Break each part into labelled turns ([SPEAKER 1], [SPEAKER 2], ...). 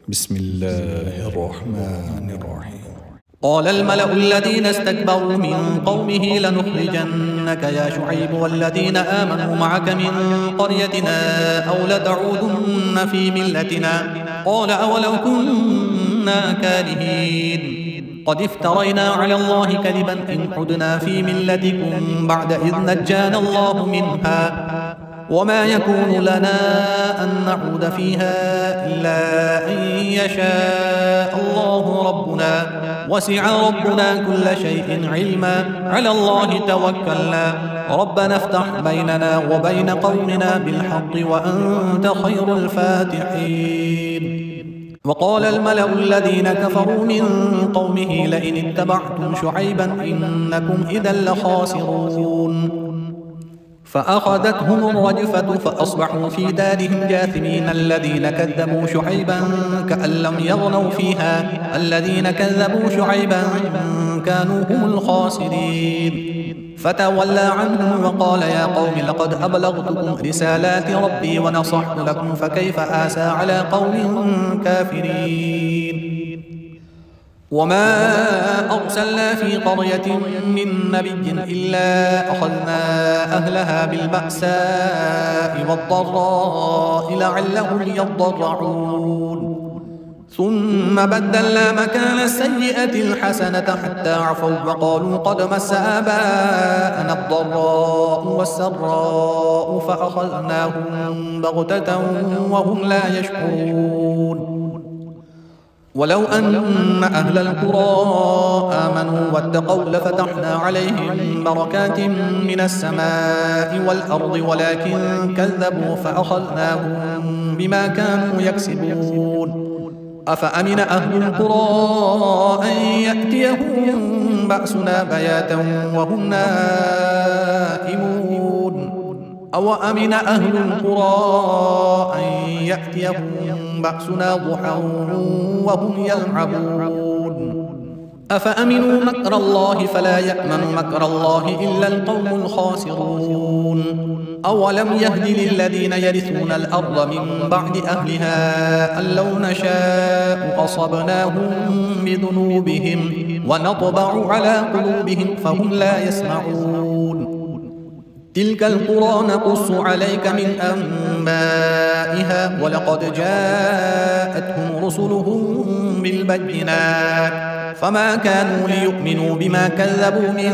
[SPEAKER 1] بسم الله الرحمن الرحيم.
[SPEAKER 2] قال الملأ الذين استكبروا من قومه لنخرجنك يا شعيب والذين آمنوا معك من قريتنا أو لتعودن في ملتنا. قال أولو كنا كارهين قد افترينا على الله كذبا إن عدنا في ملتكم بعد إذ نجانا الله منها وما يكون لنا أن نعود فيها إلا أن يشاء الله ربنا وسع ربنا كل شيء علما على الله توكلنا ربنا افتح بيننا وبين قومنا بالحق وأنت خير الفاتحين. وقال الملأ الذين كفروا من قومه لئن اتبعتم شعيبا إنكم إذا لخاسرون. فأخذتهم الرجفة فأصبحوا في دارهم جاثمين. الذين كذبوا شعيبا كأن لم يغنوا فيها الذين كذبوا شعيبا كانوا هم الخاسرين. فتولى عنهم وقال يا قوم لقد أبلغتكم رسالات ربي ونصحت لكم فكيف آسى على قوم كافرين. وما أرسلنا في قرية من نبي إلا أخذنا أهلها بالبأساء والضراء لعلهم يضرعون ثم بدلنا مكان السيئة الحسنة حتى عفوا وقالوا قد مس آباءنا الضراء والسراء فأخذناهم بغتة وهم لا يشعرون. ولو أن أهل القرى آمنوا واتقوا لفتحنا عليهم بركات من السماء والأرض ولكن كذبوا فأخذناهم بما كانوا يكسبون. أفأمن أهل القرى أن يأتيهم بأسنا بياتا وهم نائمون أو أمن أهل القرى أن يأتيهم بأسنا ضحى وهم يلعبون. أفأمنوا مكر الله فلا يأمن مكر الله إلا القوم الخاسرون. أولم يهد للذين يرثون الأرض من بعد أهلها أن لو نشاء أصبناهم بذنوبهم ونطبع على قلوبهم فهم لا يسمعون. تلك القرى نقص عليك من أنبائها ولقد جاءتهم رسلهم بالبينات فما كانوا ليؤمنوا بما كذبوا من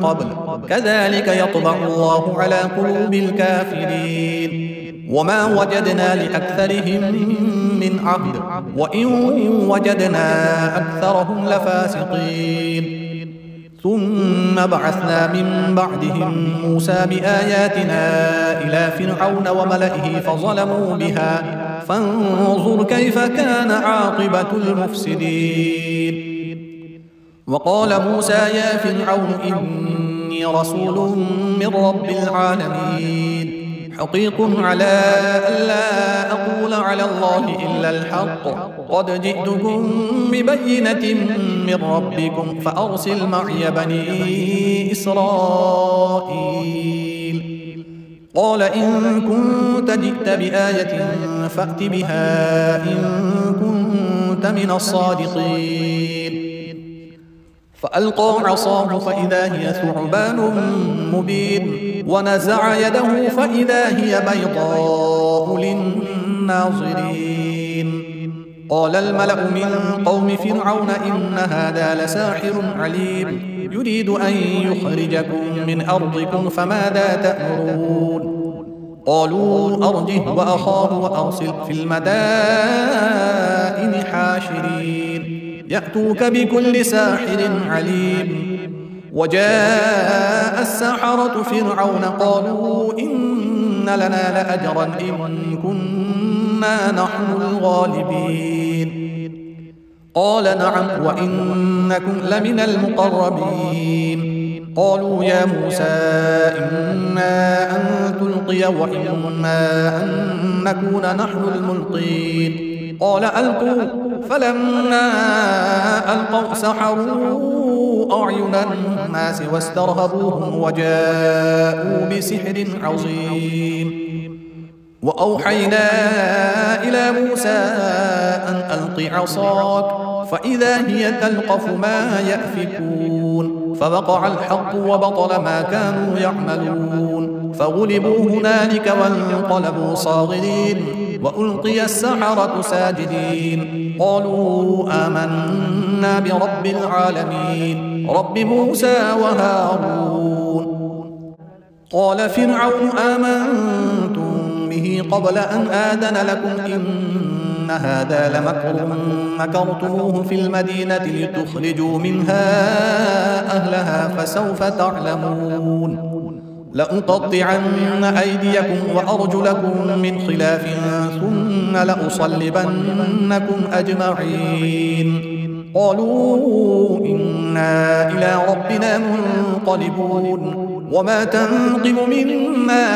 [SPEAKER 2] قبل كذلك يطبع الله على قلوب الكافرين. وما وجدنا لأكثرهم من عهد وإن وجدنا أكثرهم لفاسقين. ثم بعثنا من بعدهم موسى بآياتنا إلى فرعون وملئه فظلموا بها فانظر كيف كان عاقبة المفسدين. وقال موسى يا فرعون إني رسول من رب العالمين حقيق على ألا أقول على الله إلا الحق قد جئتكم ببينة من ربكم فأرسل معي بني إسرائيل. قال إن كنت جئت بآية فأت بها إن كنت من الصادقين. فألقى عصاه فإذا هي ثعبان مبين ونزع يده فإذا هي بيضاء للناظرين. قال الملأ من قوم فرعون إن هذا لساحر عليم يريد أن يخرجكم من أرضكم فماذا تأمرون. قالوا أرجه وأخاه وأرسل في المدائن حاشرين يأتوك بكل ساحر عليم. وجاء السحرة فرعون قالوا إن لنا لأجرا إن كنا نحن الغالبين. قال نعم وإنكم لمن المقربين. قالوا يا موسى إما أن تلقي وإما أن نكون نحن الملقين. قال ألقوا فلما ألقوا سحروا أعين الناس واسترهبوهم وجاءوا بسحر عظيم. وأوحينا إلى موسى أن ألق عصاك فإذا هي تلقف ما يأفكون فوقع الحق وبطل ما كانوا يعملون فغلبوا هنالك وانقلبوا صاغرين وألقي السحرة ساجدين قالوا آمنا برب العالمين رب موسى وهارون. قال فرعون آمنتم به قبل أن آذن لكم إن هذا لمكر مكرتموه في المدينة لتخرجوا منها أهلها فسوف تعلمون لأقطعن أيديكم وأرجلكم من خلاف ثم لأصلبنكم أجمعين. قالوا إنا إلى ربنا منقلبون وما تنقم منا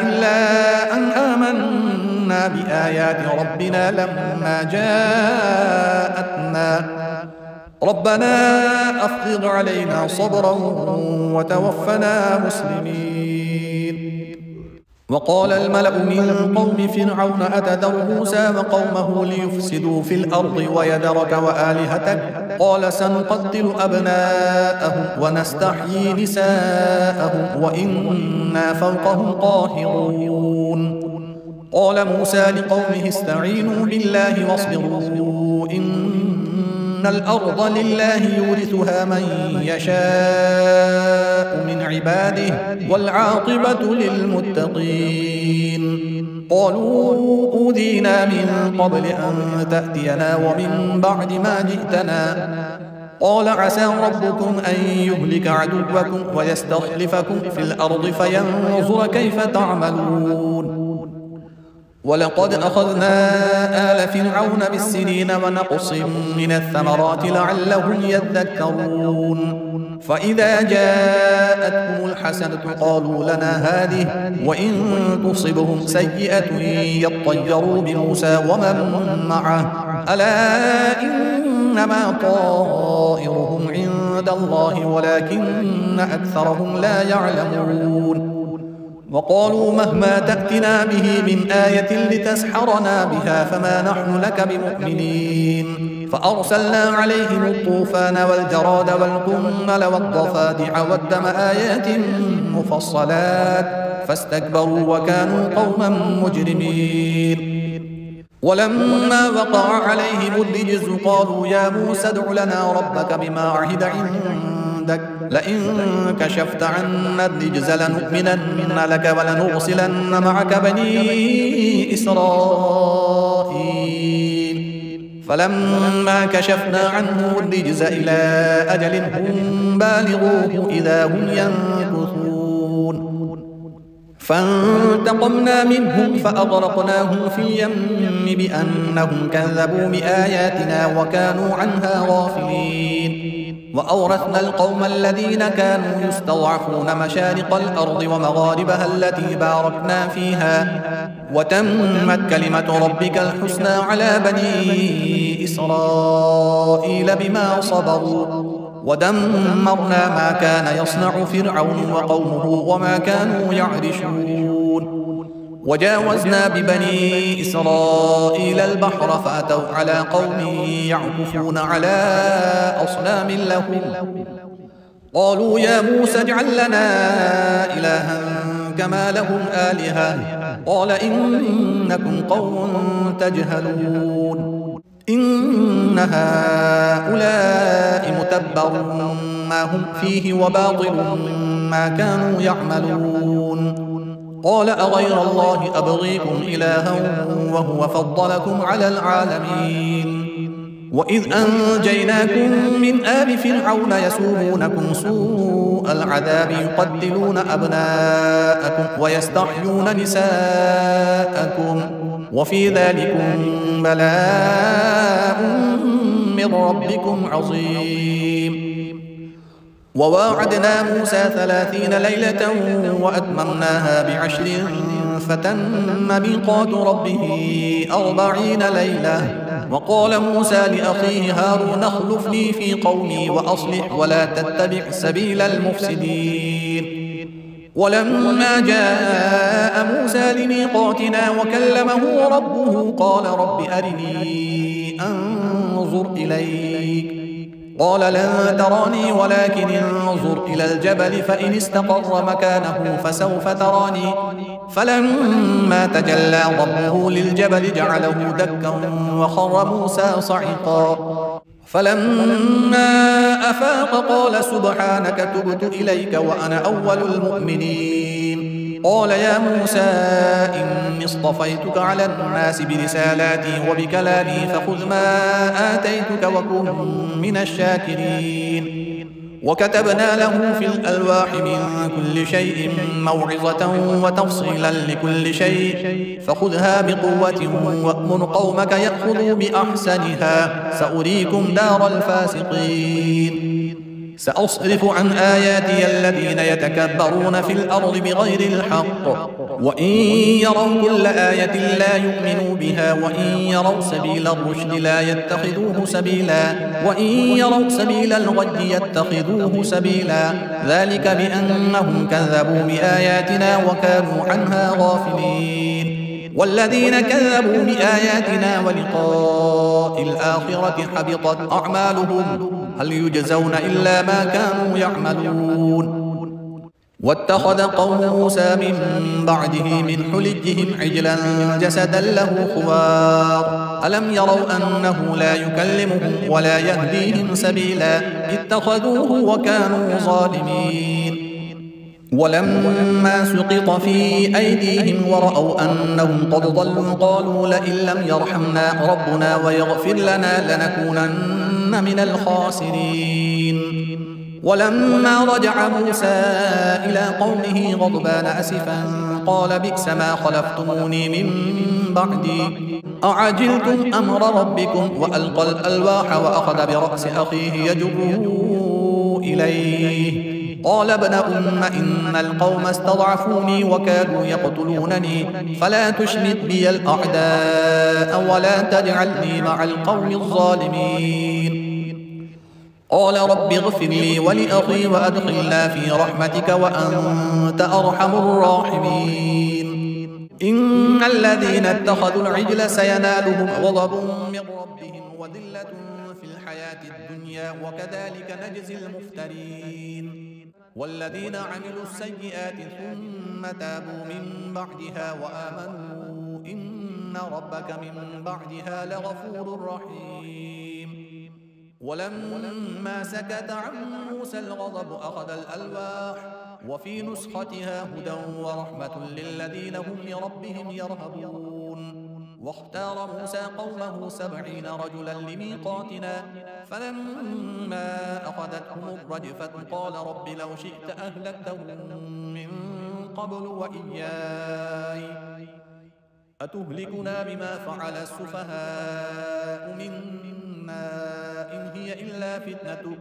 [SPEAKER 2] إلا أن آمنا بآيات ربنا لما جاءتنا ربنا أفرغ علينا صبرا وتوفنا مسلمين. وقال الملأ من قوم فرعون أتذر موسى وقومه ليفسدوا في الأرض ويذرك وآلهتك قال سنقتل أبناءهم ونستحيي نساءهم وإنا فوقهم قاهرون. قال موسى لقومه استعينوا بالله واصبروا إن الأرض لله يورثها من يشاء من عباده والعاقبة للمتقين. قالوا أوذينا من قبل أن تأتينا ومن بعد ما جئتنا قال عسى ربكم أن يهلك عدوكم ويستخلفكم في الأرض فينظر كيف تعملون. ولقد أخذنا آل فرعون بالسنين ونقص من الثمرات لعلهم يذكرون. فإذا جاءتهم الحسنة قالوا لنا هذه وإن تصبهم سيئة يطيروا بموسى ومن معه ألا إنما طائرهم عند الله ولكن أكثرهم لا يعلمون. وقالوا مهما تأتنا به من آية لتسحرنا بها فما نحن لك بمؤمنين. فأرسلنا عليهم الطوفان والجراد والقمل والضفادع والدم آيات مفصلات فاستكبروا وكانوا قوما مجرمين. ولما وقع عليهم الرجز قالوا يا موسى ادع لنا ربك بما عهد عندك لئن كشفت عنا الرجز لنؤمنن لك ولنرسلن معك بني إسرائيل. فلما كشفنا عنه الرجز إلى أجل هم بالغوه إذا هم ينكثون. فانتقمنا منهم فأغرقناهم في اليم بأنهم كذبوا بآياتنا وكانوا عنها غافلين. وأورثنا القوم الذين كانوا يستضعفون مشارق الأرض ومغاربها التي باركنا فيها وتمت كلمة ربك الحسنى على بني إسرائيل بما صبروا ودمرنا ما كان يصنع فرعون وقومه وما كانوا يعرشون. وجاوزنا ببني إسرائيل البحر فأتوا على قوم يعكفون على أصنام لهم قالوا يا موسى اجعل لنا إلها كما لهم آلهة قال إنكم قوم تجهلون. إن هؤلاء متبر ما هم فيه وباطل ما كانوا يعملون. قال أغير الله أبغيكم إلها وهو فضلكم على العالمين. وإذ أنجيناكم من آل فرعون يسومونكم سوء العذاب يقتلون أبناءكم ويستحيون نساءكم وفي ذلكم بلاء من ربكم عظيم. وواعدنا موسى 30 ليلة وأتممناها ب10 فتم ميقات ربه 40 ليلة. وقال موسى لأخيه هارون اخلفني في قومي وأصلح ولا تتبع سبيل المفسدين. ولما جاء موسى لميقاتنا وكلمه ربه قال رب أرني أنظر إليك قال لن تراني ولكن انظر إلى الجبل فإن استقر مكانه فسوف تراني فلما تجلى ربه للجبل جعله دكا وخر موسى صعقا فلما أفاق قال سبحانك تبت إليك وأنا أول المؤمنين قال يا موسى إني اصطفيتك على الناس برسالاتي وبكلامي فخذ ما آتيتك وكن من الشاكرين وكتبنا له في الألواح من كل شيء موعظة وتفصيلا لكل شيء فخذها بقوة وأمر قومك يأخذوا بأحسنها سأريكم دار الفاسقين سأصرف عن آياتي الذين يتكبرون في الأرض بغير الحق وإن يروا كل آية لا يؤمنوا بها وإن يروا سبيل الرشد لا يتخذوه سبيلا وإن يروا سبيل الغي يتخذوه سبيلا ذلك بأنهم كذبوا بآياتنا وكانوا عنها غافلين والذين كذبوا بآياتنا ولقاء الآخرة حبطت أعمالهم هل يجزون إلا ما كانوا يعملون واتخذ قوم موسى من بعده من حليهم عجلا جسدا له خوار ألم يروا أنه لا يكلمهم ولا يهديهم سبيلا اتخذوه وكانوا ظالمين ولما سقط في أيديهم ورأوا أنهم قد ضلوا قالوا لئن لم يرحمنا ربنا ويغفر لنا لنكونن من الخاسرين ولما رجع موسى إلى قومه غضبان أسفا قال بئس ما خلفتموني من بعدي أعجلتم أمر ربكم وألقى الألواح وأخذ برأس أخيه يجره إليه قال ابن أم إن القوم استضعفوني وكادوا يقتلونني فلا تشمت بي الأعداء ولا تجعلني مع القوم الظالمين قال رب اغفر لي ولأخي وأدخلنا في رحمتك وأنت أرحم الراحمين إن الذين اتخذوا العجل سينالهم غضب من ربهم وذلة في الحياة الدنيا وكذلك نجزي المفترين والذين عملوا السيئات ثم تابوا من بعدها وآمنوا إن ربك من بعدها لغفور رحيم ولما سكت عن موسى الغضب أخذ الألواح وفي نسختها هدى ورحمة للذين هم لربهم يرهبون واختار موسى قومه 70 رجلا لميقاتنا فلما أخذتهم الرجفة قال رب لو شئت أهلكتهم من قبل وإياي أتهلكنا بما فعل السفهاء منا إن هي إلا فتنتك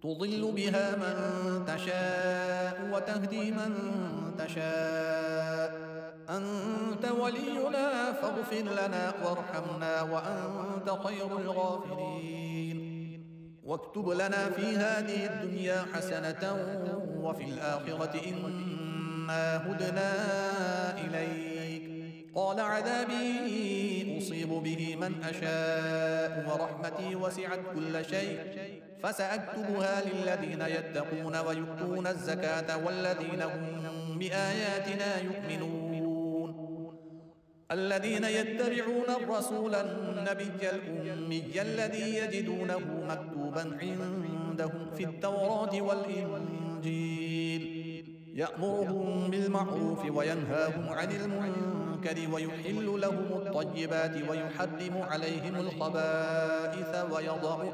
[SPEAKER 2] تضل بها من تشاء وتهدي من تشاء أنت ولينا فاغفر لنا وارحمنا وأنت خير الغافرين واكتب لنا في هذه الدنيا حسنة وفي الآخرة إنا هدنا إليك قال عذابي أصيب به من أشاء ورحمتي وسعت كل شيء فسأكتبها للذين يتقون ويؤتون الزكاة والذين هم بآياتنا يؤمنون الذين يتبعون الرسول النبي الأمي الذي يجدونه مكتوبا عندهم في التوراة والإنجيل يأمرهم بالمعروف وينهاهم عن المنكر ويحل لهم الطيبات ويحرم عليهم الخبائث ويضع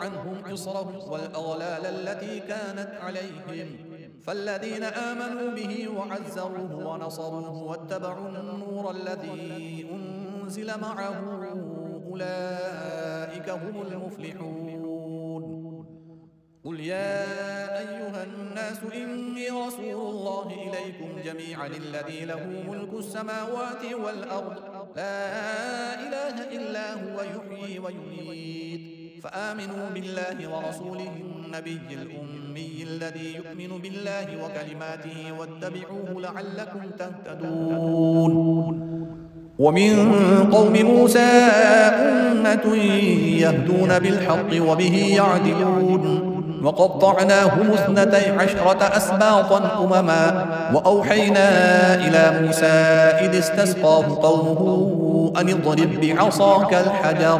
[SPEAKER 2] عنهم إصرهم والأغلال التي كانت عليهم فالذين آمنوا به وعزروه ونصروه واتبعوا النور الذي أنزل معه أولئك هم المفلحون قل يا أيها الناس إني رسول الله إليكم جميعا الذي له ملك السماوات والأرض لا إله إلا هو يحيي ويميت فآمنوا بالله ورسوله النبي الأمي الذي يؤمن بالله وكلماته واتبعوه لعلكم تهتدون. ومن قوم موسى أمة يهدون بالحق وبه يعدلون وقطعناهم 12 أسباطا أمما وأوحينا إلى موسى إذ استسقاه قومه أن اضرب بعصاك الحجر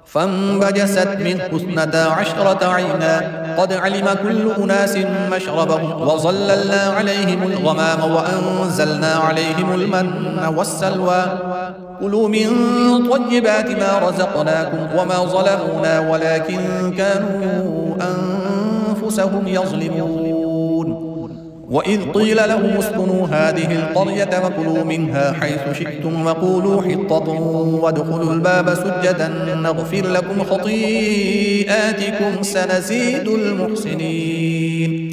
[SPEAKER 2] فانبجست منه 12 عينا قد علم كل أناس مشربهم وظللنا عليهم الغمام وأنزلنا عليهم المن والسلوى كلوا من طيبات ما رزقناكم وما ظلمونا ولكن كانوا أنفسهم يظلمون. وإذ قيل لهم اسكنوا هذه القرية وكلوا منها حيث شئتم وقولوا حطة وادخلوا الباب سجدا نغفر لكم خطيئاتكم سنزيد المحسنين.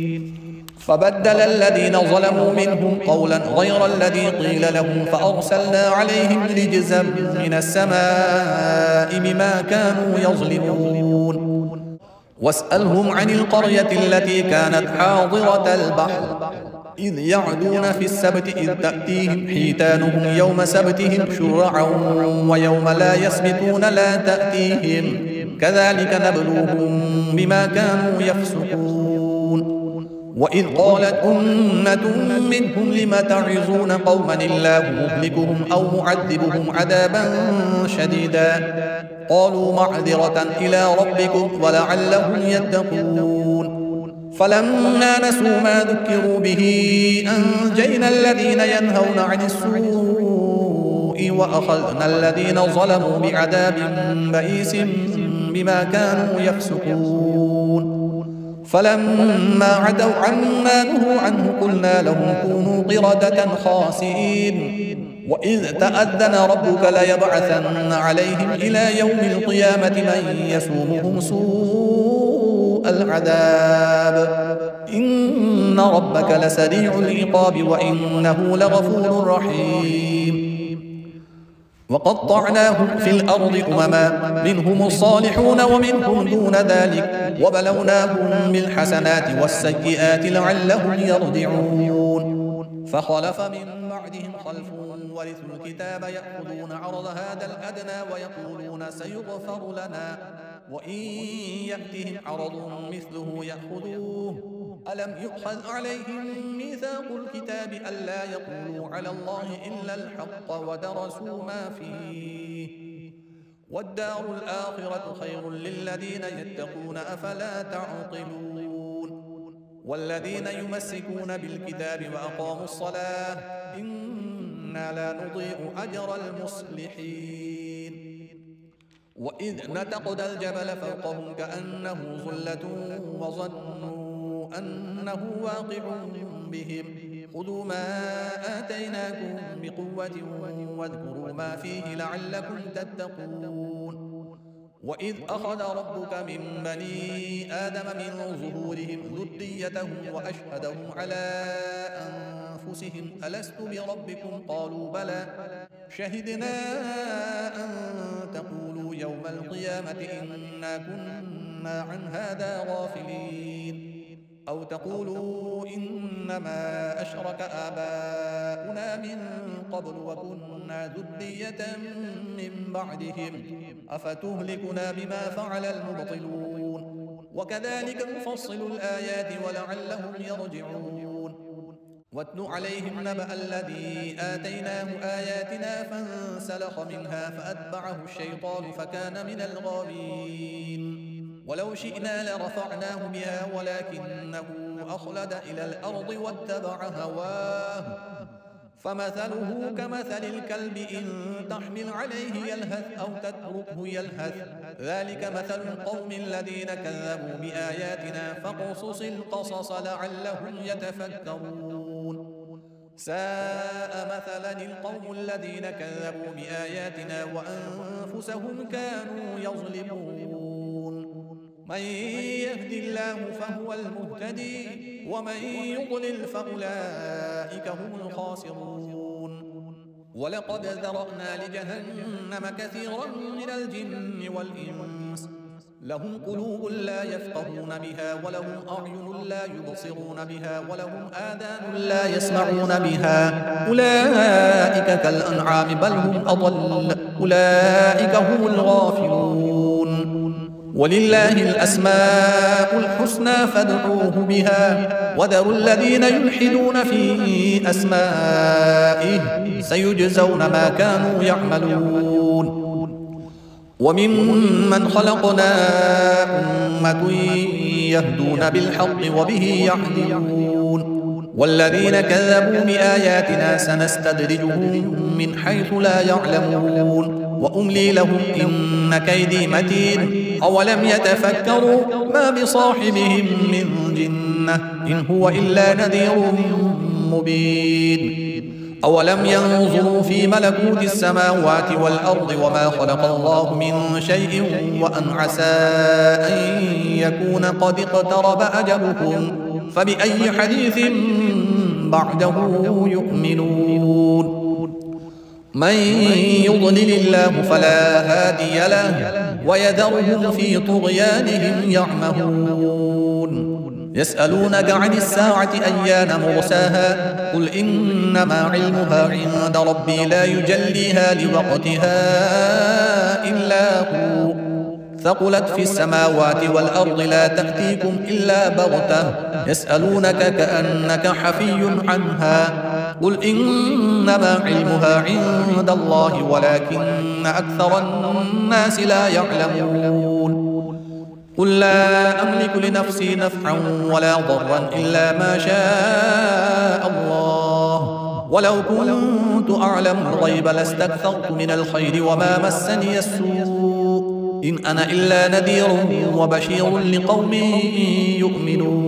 [SPEAKER 2] فبدل الذين ظلموا منهم قولا غير الذي قيل لهم فأرسلنا عليهم رجزا من السماء بما كانوا يظلمون. واسألهم عن القرية التي كانت حاضرة البحر إذ يعدون في السبت إذ تأتيهم حيتانهم يوم سبتهم شرعا ويوم لا يسبتون لا تأتيهم كذلك نبلوهم بما كانوا يفسقون. وإذ قالت أمة منهم لم تعظون قوما الله مهلكهم أو معذبهم عذابا شديدا قالوا معذرة إلى ربكم ولعلهم يتقون. فلما نسوا ما ذكروا به أنجينا الذين ينهون عن السوء وأخذنا الذين ظلموا بعذاب بئيس بما كانوا يفسقون. فلما عتوا عما نهوا عنه قلنا لهم كونوا قردة خاسئين. وإذ تأذن ربك ليبعثن عليهم إلى يوم القيامة من يسومهم سوء العذاب إن ربك لسريع العقاب وإنه لغفور رحيم. وقطعناهم في الأرض أمما منهم الصالحون ومنهم دون ذلك وبلوناهم بالحسنات والسيئات لعلهم يرجعون. فخلف من بعدهم خلف ورثوا الكتاب يأخذون عرض هذا الأدنى ويقولون سيغفر لنا وإن يأتهم عرض مثله يأخذوه ألم يؤخذ عليهم ميثاق الكتاب ألا يقولوا على الله إلا الحق ودرسوا ما فيه والدار الآخرة خير للذين يتقون أفلا تعقلون. والذين يمسكون بالكتاب وأقاموا الصلاة إنا لا نضيع أجر المصلحين. وإذ نتقنا الجبل فوقهم كأنه ظلة وظنوا أنه واقع بهم خذوا ما آتيناكم بقوة واذكروا ما فيه لعلكم تتقون. وإذ أخذ ربك من بني آدم من ظهورهم ذريتهم وأشهدهم على أنفسهم ألست بربكم قالوا بلى شهدنا أن تقولوا يوم القيامة إنا كنا عن هذا غافلين أو تقولوا إنما أشرك آباؤنا من قبل وكنا ذرية من بعدهم أفتهلكنا بما فعل المبطلون وكذلك نفصل الآيات ولعلهم يرجعون. واتل عليهم نبأ الذي آتيناه آياتنا فانسلخ منها فأتبعه الشيطان فكان من الغاوين. ولو شئنا لرفعناه بها ولكنه أخلد إلى الأرض واتبع هواه فمثله كمثل الكلب إن تحمل عليه يلهث أو تتركه يلهث ذلك مثل القوم الذين كذبوا بآياتنا فاقصص القصص لعلهم يتفكرون. ساء مثلا القوم الذين كذبوا بآياتنا وأنفسهم كانوا يظلمون. من يهد الله فهو المهتدي ومن يضلل فأولئك هم الخاسرون. ولقد ذرأنا لجهنم كثيرا من الجن والإنس لهم قلوب لا يفقهون بها ولهم أعين لا يبصرون بها ولهم آذان لا يسمعون بها أولئك كالأنعام بل هم أضل أولئك هم الغافلون ولله الأسماء الحسنى فادعوه بها وذروا الذين يلحدون في أسمائه سيجزون ما كانوا يعملون وممن خلقنا أمة يهدون بالحق وبه يعدلون والذين كذبوا بآياتنا سنستدرجهم من حيث لا يعلمون وأملي لهم إن كيدي متين أولم يتفكروا ما بصاحبهم من جنة إن هو إلا نذير مبين أولم ينظروا في ملكوت السماوات والأرض وما خلق الله من شيء وأن عسى أن يكون قد اقترب أجلهم فبأي حديث بعده يؤمنون من يضلل الله فلا هادي له ويذرهم في طغيانهم يعمهون يسألونك عن الساعة أيان مرساها قل إنما علمها عند ربي لا يجليها لوقتها إلا هو ثقلت في السماوات والأرض لا تأتيكم إلا بغتة يسألونك كأنك حفي عنها قل إنما علمها عند الله ولكن أكثر الناس لا يعلمون قل لا أملك لنفسي نفعا ولا ضرا إلا ما شاء الله ولو كنت أعلم الغيب لاستكثرت من الخير وما مسني السوء إن أنا إلا نذير وبشير لقوم يؤمنون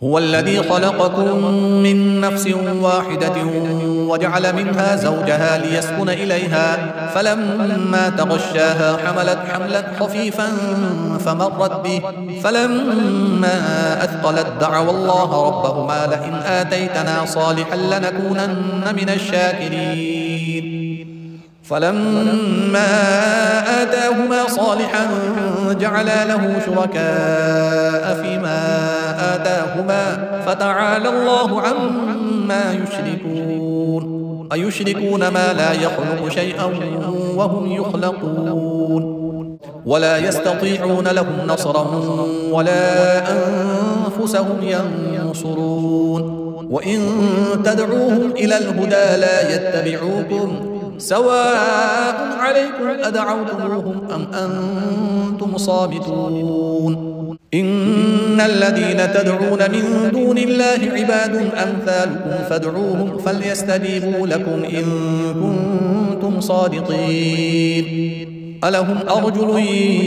[SPEAKER 2] هو الذي خلقكم من نفس واحدة وجعل منها زوجها ليسكن إليها فلما تغشاها حملت حملا خفيفا فمرت به فلما أثقلت دعوا الله ربهما لئن آتيتنا صالحا لنكونن من الشاكرين فلما آتاهما صالحا جعلا له شركاء فيما آتاهما فتعالى الله عما يشركون أيشركون ما لا يخلق شيئا وهم يخلقون ولا يستطيعون لهم نصرا ولا أنفسهم ينصرون وإن تدعوهم إلى الهدى لا يتبعوكم سواء عليكم أدعوتموهم أم أنتم صامتون إن الذين تدعون من دون الله عباد أمثالكم فادعوهم فليستجيبوا لكم إن كنتم صادقين ألهم أرجل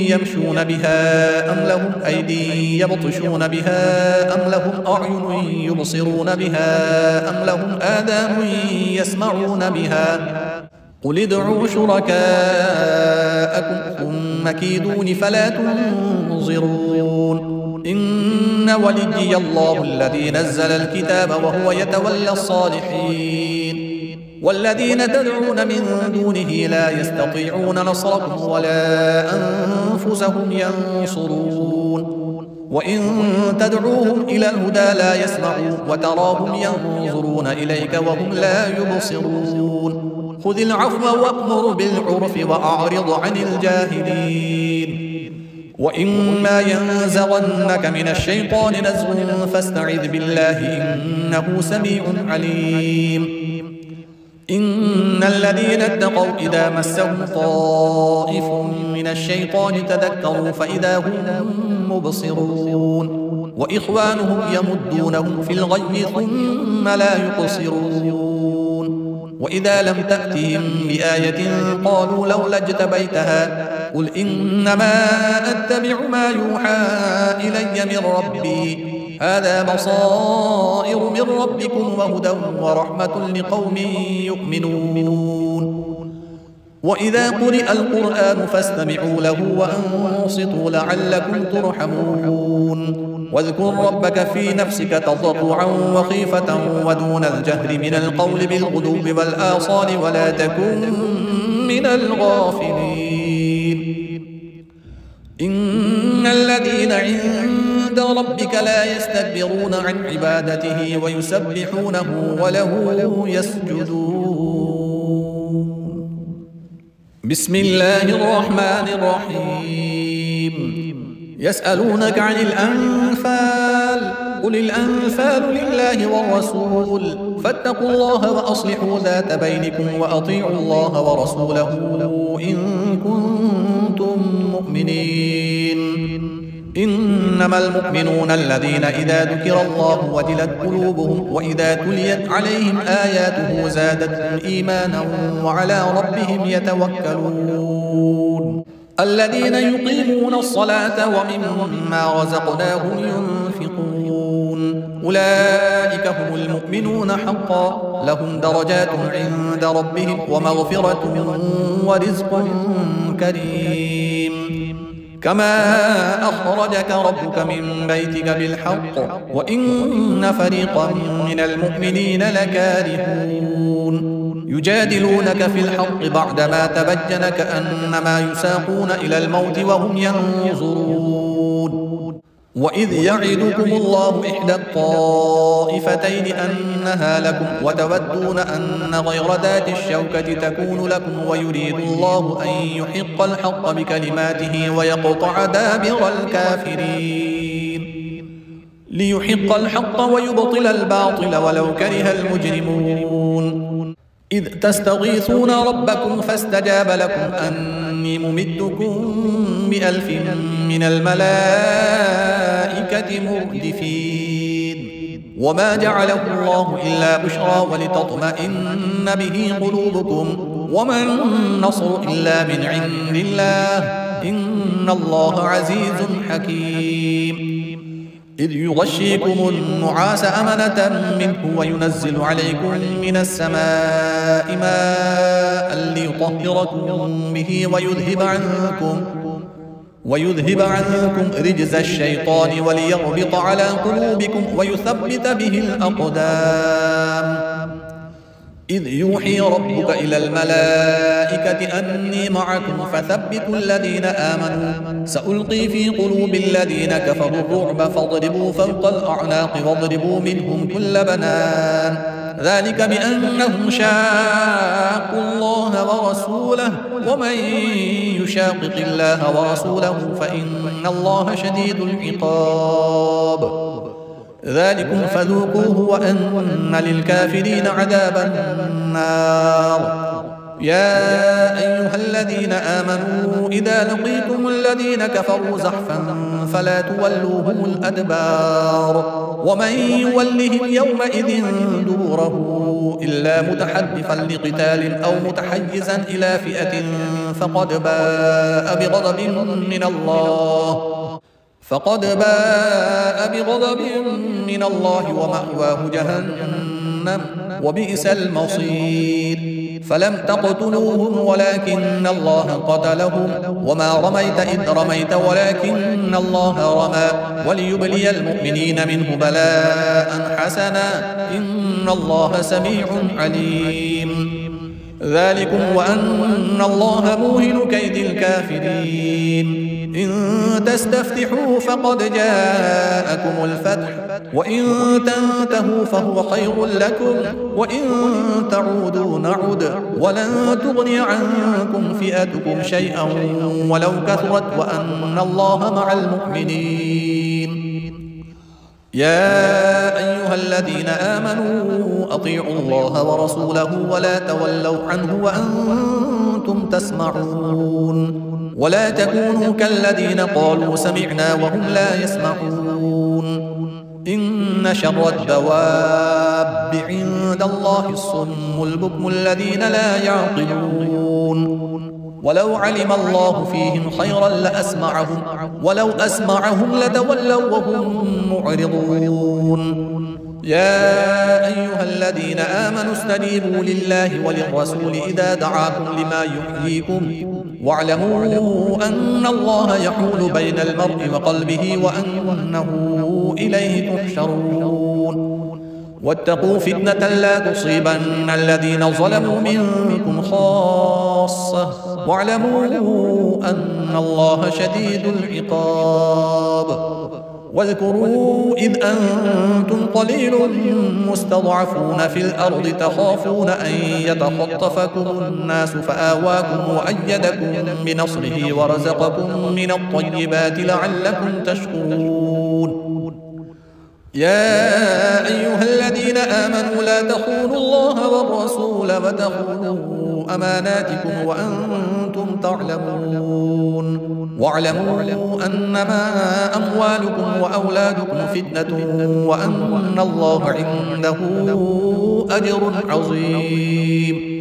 [SPEAKER 2] يمشون بها أم لهم أيدي يبطشون بها أم لهم أعين يبصرون بها أم لهم آذان يسمعون بها قل ادعوا شركاءكم ثم كيدون فلا تنظرون إن وليي الله الذي نزل الكتاب وهو يتولى الصالحين والذين تدعون من دونه لا يستطيعون نصركم ولا أنفسهم ينصرون وإن تدعوهم إلى الهدى لا يسمعون وتراهم ينظرون إليك وهم لا يبصرون خذ العفو وأمر بالعرف وأعرض عن الجاهلين وإما ينزغنك من الشيطان نزغ فاستعذ بالله إنه سميع عليم إن الذين اتقوا إذا مسهم طائف من الشيطان تذكروا فإذا هم مبصرون وإخوانهم يمدونهم في الغي ثم لا يقصرون وإذا لم تأتهم بآية قالوا لولا اجتبيتها قل إنما أتبع ما يوحى إلي من ربي هذا بصائر من ربكم وهدى ورحمة لقوم يؤمنون وإذا قرئ القرآن فاستمعوا له وأنصتوا لعلكم ترحمون واذكر ربك في نفسك تضرعا وخيفة ودون الجهر من القول بالغدو والآصال ولا تكن من الغافلين إن الذين عند ربك لا يستكبرون عن عبادته ويسبحونه وله يسجدون. بسم الله الرحمن الرحيم. يسألونك عن الأنفال قل الأنفال لله والرسول فاتقوا الله وأصلحوا ذات بينكم وأطيعوا الله ورسوله إن كنتم مؤمنين. إنما المؤمنون الذين إذا ذكر الله وجلت قلوبهم وإذا تليت عليهم آياته زادتهم إيمانا وعلى ربهم يتوكلون. الذين يقيمون الصلاة ومما رزقناهم ينفقون أولئك هم المؤمنون حقا لهم درجات عند ربهم ومغفرة ورزق كريم. كما أخرجك ربك من بيتك بالحق وإن فريقا من المؤمنين لكارهون يجادلونك في الحق بعدما تبين كأنما يساقون إلى الموت وهم ينظرون. وإذ يعدكم الله إحدى الطائفتين أنها لكم وتودون أن غير ذات الشوكة تكون لكم ويريد الله أن يحق الحق بكلماته ويقطع دابر الكافرين ليحق الحق ويبطل الباطل ولو كره المجرمون. إذ تستغيثون ربكم فاستجاب لكم أني ممدكم ب1000 من الملائكة مردفين. وما جعله الله إلا بشرى ولتطمئن به قلوبكم وما النصر إلا من عند الله إن الله عزيز حكيم. إذ يغشيكم النعاس أمنة منه وينزل عليكم من السماء ماء ليطهركم به ويذهب عنكم رجز الشيطان وليربط على قلوبكم ويثبت به الأقدام. إذ يوحي ربك إلى الملائكة أني معكم فثبتوا الذين آمنوا سألقي في قلوب الذين كفروا الرعب فاضربوا فوق الأعناق واضربوا منهم كل بنان ذلك بأنهم شاقوا الله ورسوله ومن يشاقق الله ورسوله فإن الله شديد العقاب. ذلكم فذوقوه وأن للكافرين عذاب النار. يا أيها الذين آمنوا إذا لقيتم الذين كفروا زحفا فلا تولوهم الأدبار ومن يولهم يومئذ دبره إلا متحرفا لقتال أو متحيزا إلى فئة فقد باء بغضب من الله ومأواه جهنم وبئس المصير. فلم تقتلوهم ولكن الله قتلهم وما رميت إذ رميت ولكن الله رمى وليبلي المؤمنين منه بلاء حسنا إن الله سميع عليم. ذلكم وأن الله موهن كيد الكافرين. إن تستفتحوا فقد جاءكم الفتح وإن تنتهوا فهو خير لكم وإن تعودوا نعد ولن تغني عنكم فئتكم شيئا ولو كثرت وأن الله مع المؤمنين. يا أيها الذين آمنوا أطيعوا الله ورسوله ولا تولوا عنه وأنتم تسمعون ولا تكونوا كالذين قالوا سمعنا وهم لا يسمعون. إن شر الدواب عند الله الصم البكم الذين لا يعقلون. ولو علم الله فيهم خيرا لأسمعهم ولو أسمعهم لتولوا وهم معرضون. يا أيها الذين آمنوا استجيبوا لله وللرسول إذا دعاكم لما يحييكم واعلموا أن الله يحول بين المرء وقلبه وأنه إليه تحشرون واتقوا فتنة لا تصيبن الذين ظلموا منكم خاصة واعلموا أن الله شديد العقاب واذكروا إذ أنتم قليل مستضعفون في الأرض تخافون أن يتخطفكم الناس فآواكم وأيدكم بنصره ورزقكم من الطيبات لعلكم تشكرون يا أيها الذين آمنوا لا تخونوا الله والرسول وتخونوا أماناتكم وأنتم تعلمون واعلموا أنما أموالكم وأولادكم فتنة وأن الله عنده أجر عظيم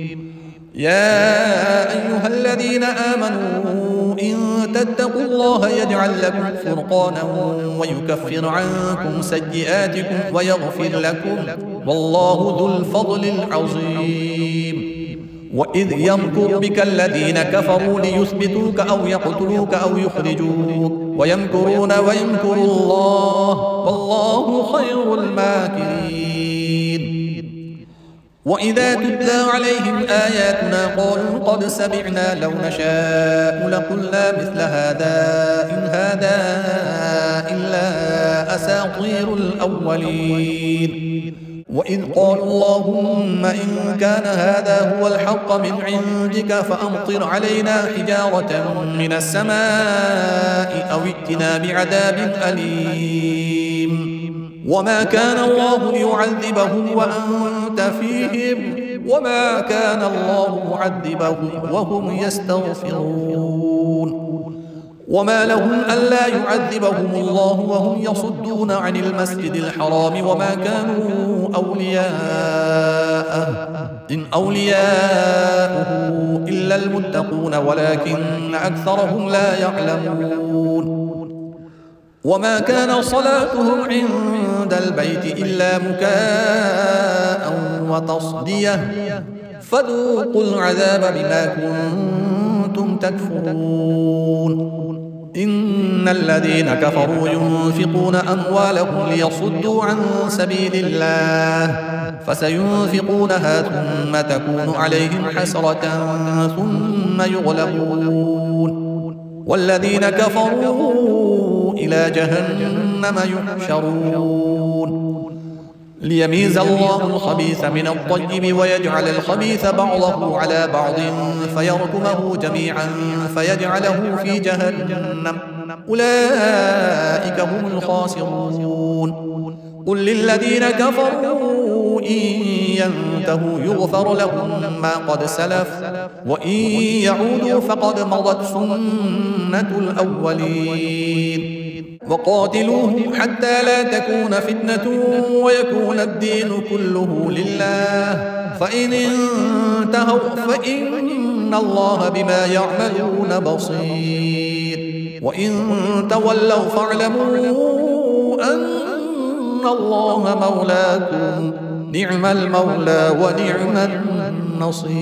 [SPEAKER 2] يا أيها الذين آمنوا إن تتقوا الله يجعل لكم فرقانا ويكفر عنكم سيئاتكم ويغفر لكم والله ذو الفضل العظيم وإذ يمكر بك الذين كفروا ليثبتوك أو يقتلوك أو يخرجوك ويمكرون ويمكر الله والله خير الماكرين وإذا تتلى عليهم آياتنا قالوا قد سمعنا لو نشاء لقلنا مثل هذا إن هذا إلا أساطير الأولين وإذ قالوا اللهم إن كان هذا هو الحق من عندك فأمطر علينا حجارة من السماء أو ائتنا بعذاب أليم وما كان الله ليعذبهم وأنت فيهم وما كان الله معذبهم وهم يستغفرون وما لهم ألا يعذبهم الله وهم يصدون عن المسجد الحرام وما كانوا أولياءه إن أولياؤه إلا المتقون ولكن أكثرهم لا يعلمون وما كان صلاتهم عند البيت إلا مكاء وتصدية فذوقوا العذاب بما كنتم تكفرون إن الذين كفروا ينفقون أموالهم ليصدوا عن سبيل الله فسينفقونها ثم تكون عليهم حسرة ثم يغلبون والذين كفروا إلى جهنم يحشرون ليميز الله الخبيث من الطيب ويجعل الخبيث بعضه على بعض فيركمه جميعا فيجعله في جهنم أولئك هم الخاسرون قل للذين كفروا إن ينتهوا يغفر لهم ما قد سلف وإن يعودوا فقد مضت سنة الأولين وقاتلوهم حتى لا تكون فتنة ويكون الدين كله لله فإن انتهوا فإن الله بما يعملون بصير وإن تولوا فاعلموا أن الله مولاكم نعم المولى ونعم النصير.